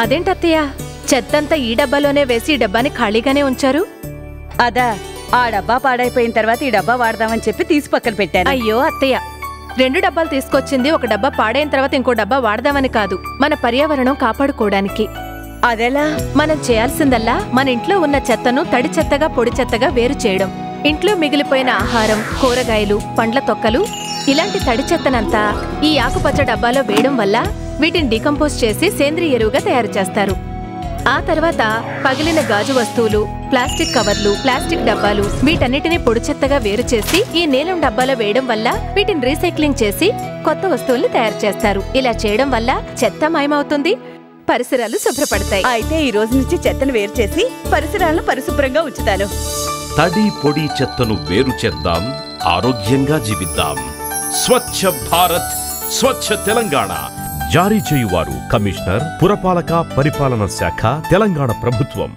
అదేంటత్తయ్య, చెత్తంతా ఈ డబ్బాలోనే వేసి ఈ డబ్బాని ఖాళీగానే ఉంచారు? అదా, ఆ డబ్బా పాడైపోయిన తర్వాత ఈ డబ్బా వాడదామని చెప్పి తీసి పక్కన పెట్టాను. అయ్యో అత్తయ్య, 2 డబ్బాలు తీసుకొచ్చింది ఒక డబ్బా పాడైన తర్వాత ఇంకో డబ్బా వాడదామని కాదు, మన పర్యావరణం కాపాడుకోవడానికి. అదెలా? మనం చేయాల్సిందల్లా మన ఇంట్లో ఉన్న చెత్తను తడి చెత్తగా పొడి చెత్తగా వేరు చేయడం. ఇంట్లో మిగిలిపోయిన ఆహారం, కూరగాయలు, పండ్ల తొక్కలు ఇలాంటి తడి చెత్తనంతా ఈ ఆకుపచ్చ డబ్బాలో వేయడం వల్ల వీటిని డీకంపోజ్ చేసి సేంద్రియ ఎరువుగా తయారు చేస్తారు. ఆ తర్వాత పగిలిన గాజు వస్తువులు, ప్లాస్టిక్ కవర్లు, ప్లాస్టిక్ డబ్బాలు వీటన్నిటినీ పొడి చెత్తగా వేరు చేసి ఈ నీలం డబ్బాలో వేయడం వల్ల వీటిని రీసైక్లింగ్ చేసి కొత్త వస్తువుల్ని తయారు చేస్తారు. ఇలా చేయడం వల్ల చెత్త మాయమవుతుంది, పరిసరాలు శుభ్రపడతాయి. అయితే ఈ రోజు నుంచి చెత్తను వేరు చేసి పరిసరాలను పరిశుభ్రంగా ఉంచుతాను. తడి పొడి చెత్తను వేరు చేద్దాం, ఆరోగ్యంగా జీవిద్దాం. స్వచ్ఛ భారత్, స్వచ్ఛ తెలంగాణ. జారీ చేయువారు కమిషనర్, పురపాలక పరిపాలన శాఖ, తెలంగాణ ప్రభుత్వం.